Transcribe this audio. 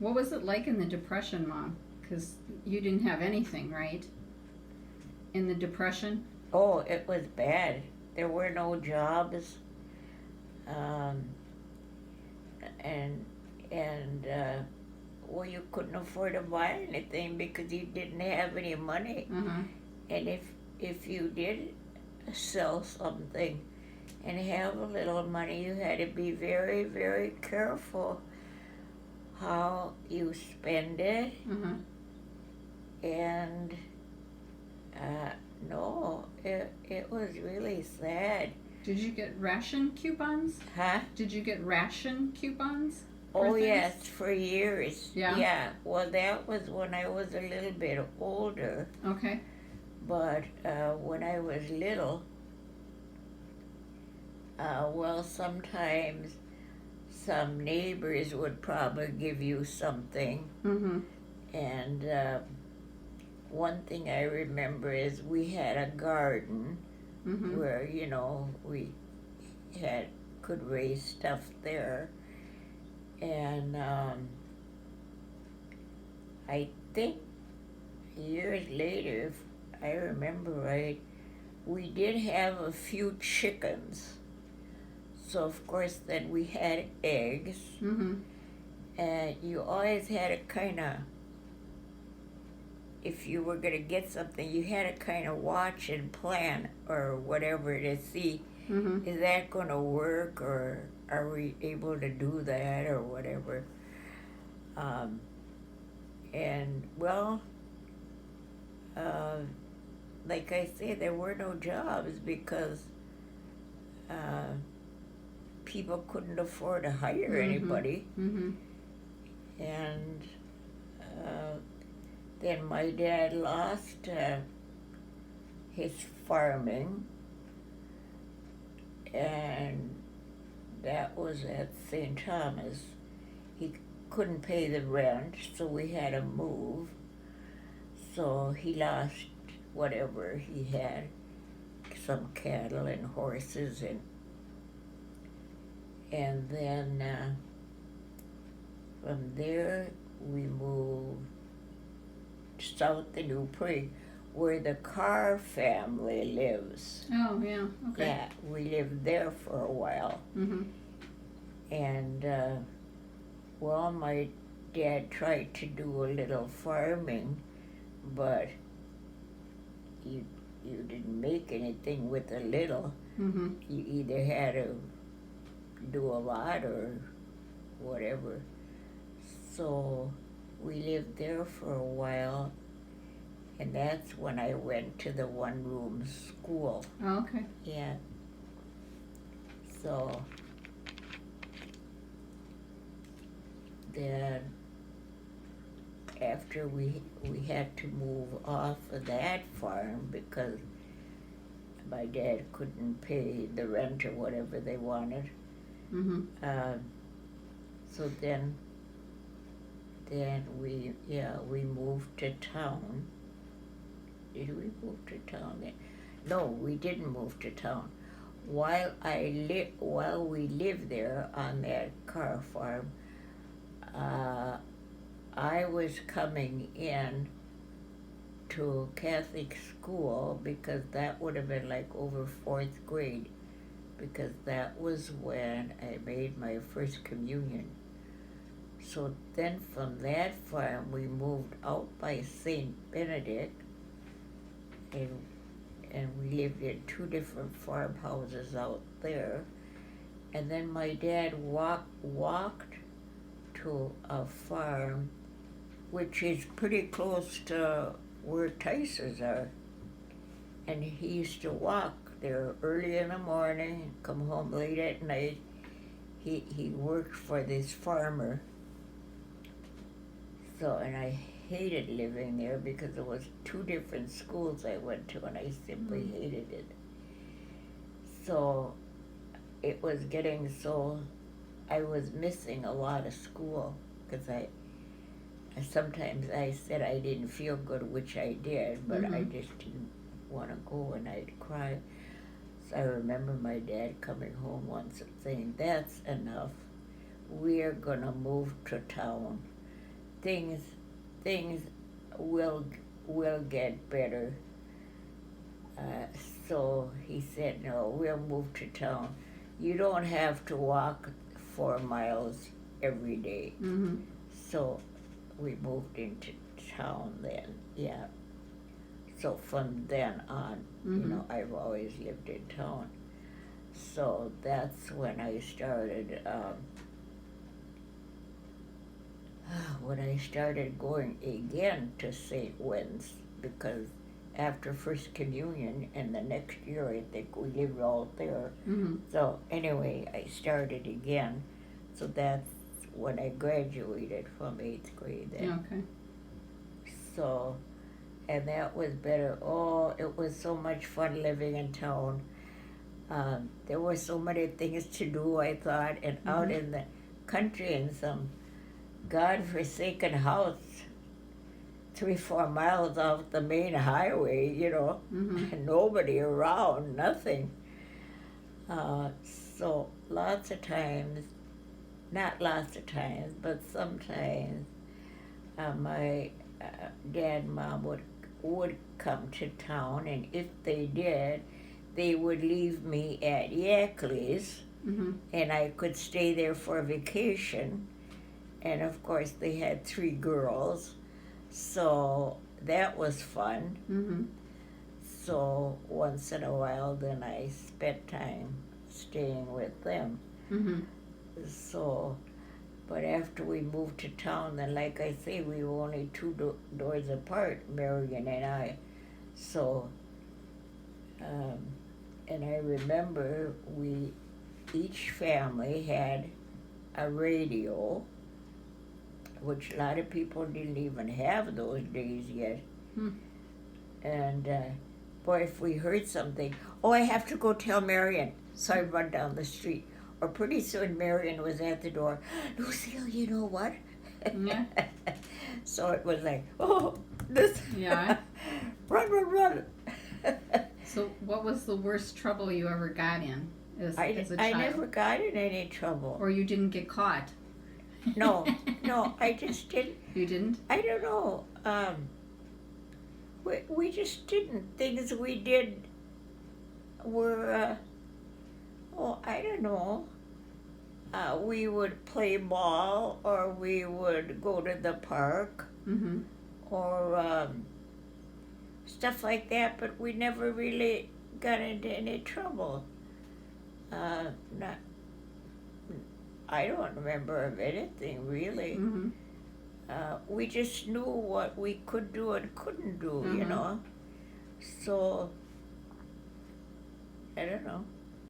What was it like in the Depression, Mom? Because you didn't have anything, right? In the Depression? Oh, it was bad. There were no jobs, um, and and well, you couldn't afford to buy anything because you didn't have any money. Uh-huh. And if you did sell something and have a little money, you had to be very, very careful how you spend it. Uh-huh. And uh, no, it was really sad. Did you get ration coupons? Huh? Did you get ration coupons? Oh, things? yes, for years. Yeah? Yeah, well, that was when I was a little bit older. Okay. But when I was little, well, sometimes some neighbors would probably give you something. Mm-hmm. And one thing I remember is we had a garden Mm-hmm. where, we could raise stuff there. And I think years later, if I remember right, we did have a few chickens. So of course then we had eggs, Mm-hmm. and you always had to kind of, if you were going to get something, you had to kind of watch and plan or whatever to see, Mm-hmm. is that going to work, or are we able to do that or whatever. And well, uh, like I say, there were no jobs because people couldn't afford to hire Mm-hmm. anybody. Mm-hmm. And then my dad lost his farming, and that was at St. Thomas. He couldn't pay the rent, so we had to move. So he lost whatever he had, some cattle and horses, and then from there we moved south to New Prague, where the Carr family lives. Oh, yeah. Okay. Yeah, we lived there for a while. Mm-hmm. And well, my dad tried to do a little farming, but you didn't make anything with a little. Mm-hmm. You either had to do a lot or whatever. So we lived there for a while, and that's when I went to the one-room school. Oh, okay. Yeah. So then after we had to move off of that farm because my dad couldn't pay the rent or whatever they wanted. Mm-hmm. So then we moved to town. Did we move to town then? No, we didn't move to town. While we lived there on that Carr farm, I was coming in to Catholic school because that would have been like over 4th grade, because that was when I made my first communion. So then from that farm we moved out by St. Benedict, and we lived in 2 different farmhouses out there. And then my dad walked to a farm which is pretty close to where Tice's are. And he used to walk there early in the morning, come home late at night. He worked for this farmer. So, and I hated living there because there was 2 different schools I went to, and I simply hated it. So it was getting so, I was missing a lot of school because sometimes I said I didn't feel good, which I did, but I just didn't want to go, and I'd cry. So I remember my dad coming home once and saying, "That's enough. We're gonna move to town." things things will get better. So he said, no, we'll move to town. You don't have to walk 4 miles every day. Mm-hmm. So we moved into town then, yeah. So from then on, Mm-hmm. I've always lived in town. So that's when I started, when I started going again to St. Wen's, because after First Communion and the next year, I think we lived all there. Mm-hmm. So anyway, I started again. So that's when I graduated from 8th grade then. Okay. So, and that was better. Oh, it was so much fun living in town. There were so many things to do, I thought, and out in the country in some God-forsaken house 3-4 miles off the main highway, Mm-hmm. nobody around, nothing. So lots of times, not lots of times, but sometimes my dad and mom would come to town, and if they did, they would leave me at Yackley's, Mm-hmm. and I could stay there for vacation. And of course, they had 3 girls, so that was fun. Mm-hmm. So once in a while, then I spent time staying with them. Mm-hmm. So, but after we moved to town, then like I say, we were only 2 doors apart, Marion and I. So, and I remember each family had a radio, which a lot of people didn't even have those days yet. And boy, if we heard something, oh, I have to go tell Marion. So I run down the street. Or pretty soon Marion was at the door. Lucille, you know what? Yeah. So it was like, oh, this. Yeah. Run. So what was the worst trouble you ever got in as a I child? never got in any trouble. Or you didn't get caught? No, I just didn't. You didn't? I don't know. We just didn't. Things we did were, I don't know. We would play ball, or we would go to the park, Mm-hmm. or stuff like that, but we never really got into any trouble. Not, I don't remember of anything really. Mm-hmm. We just knew what we could do and couldn't do, Mhm. So, I don't know.